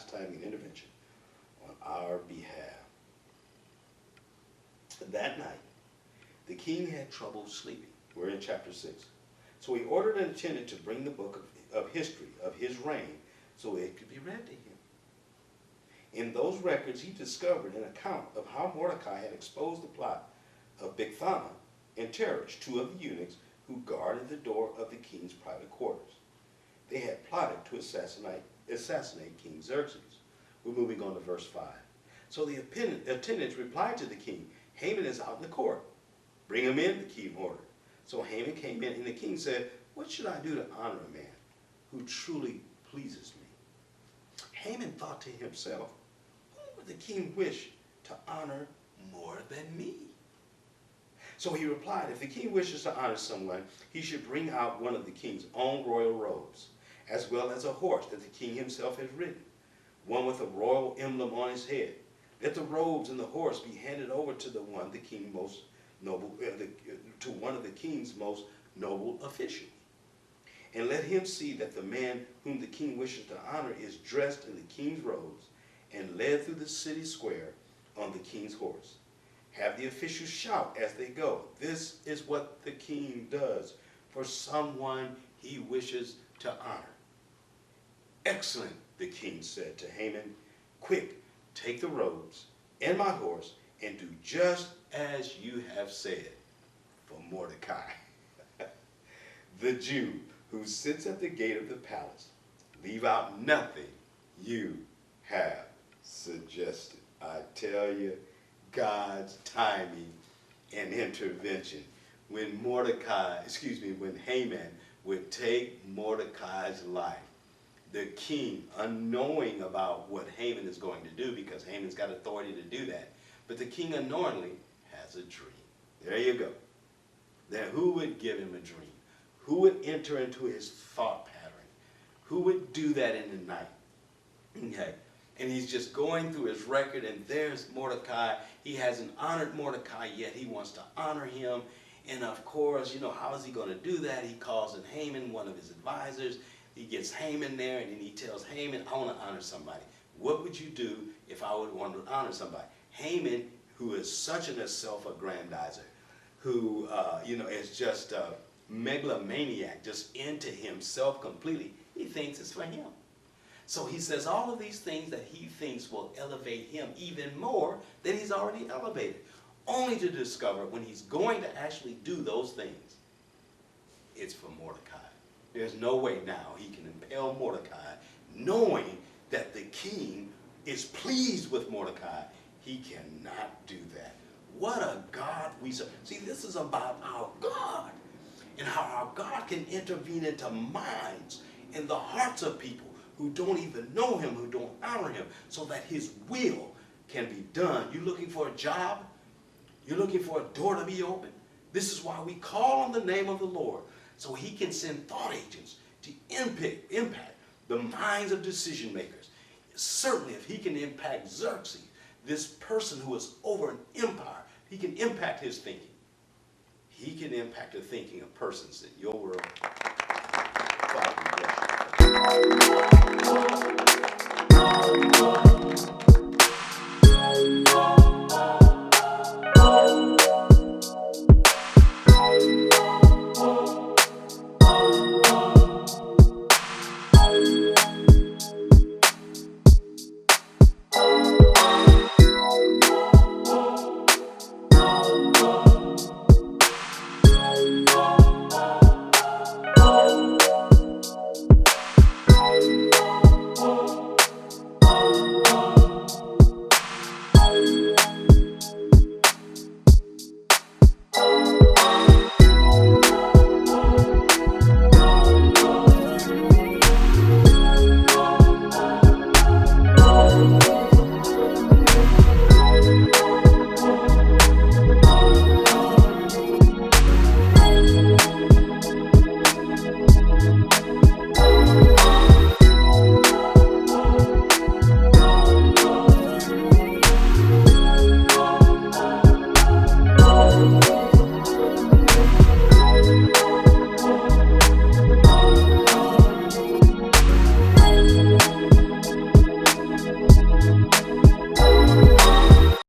timing intervention on our behalf. That night, the king had trouble sleeping. We're in chapter 6. So he ordered an attendant to bring the book of history of his reign so it could be read to him. In those records, he discovered an account of how Mordecai had exposed the plot of Bigthana and Teresh, two of the eunuchs who guarded the door of the king's private quarters. They had plotted to assassinate King Xerxes. We're moving on to verse 5. So the attendants replied to the king, Haman is out in the court. Bring him in, the king ordered. So Haman came in, and the king said, what should I do to honor a man who truly pleases me? Haman thought to himself, whom would the king wish to honor more than me? So he replied, if the king wishes to honor someone, he should bring out one of the king's own royal robes, as well as a horse that the king himself has ridden, one with a royal emblem on his head. Let the robes and the horse be handed over to the one the king most noble, to one of the king's most noble officials. And let him see that the man whom the king wishes to honor is dressed in the king's robes and led through the city square on the king's horse. Have the officials shout as they go, this is what the king does for someone he wishes to honor. Excellent, the king said to Haman. Quick, take the robes and my horse and do just as you have said for Mordecai, the Jew who sits at the gate of the palace. Leave out nothing you have suggested. I tell you, God's timing and intervention. When Haman would take Mordecai's life, the king, unknowing about what Haman is going to do, because Haman's got authority to do that, but the king unknowingly has a dream. There you go. Then who would give him a dream? Who would enter into his thought pattern? Who would do that in the night? Okay. And he's just going through his record, and there's Mordecai. He hasn't honored Mordecai yet. He wants to honor him. And of course, you know, how is he going to do that? He calls in Haman, one of his advisors. He gets Haman there, and then he tells Haman, I want to honor somebody. What would you do if I would want to honor somebody? Haman, who is such a self-aggrandizer, who, is just a megalomaniac, just into himself completely, he thinks it's for him. So he says all of these things that he thinks will elevate him even more than he's already elevated, only to discover when he's going to actually do those things, it's for Mordecai. There's no way now he can impale Mordecai, knowing that the king is pleased with Mordecai. He cannot do that. What a God we serve. See, this is about our God and how our God can intervene into minds and the hearts of people who don't even know him, who don't honor him, so that his will can be done. You're looking for a job? You're looking for a door to be opened? This is why we call on the name of the Lord, so he can send thought agents to impact the minds of decision makers. Certainly, if he can impact Xerxes, this person who is over an empire, he can impact his thinking. He can impact the thinking of persons in your world. Father, we bless you.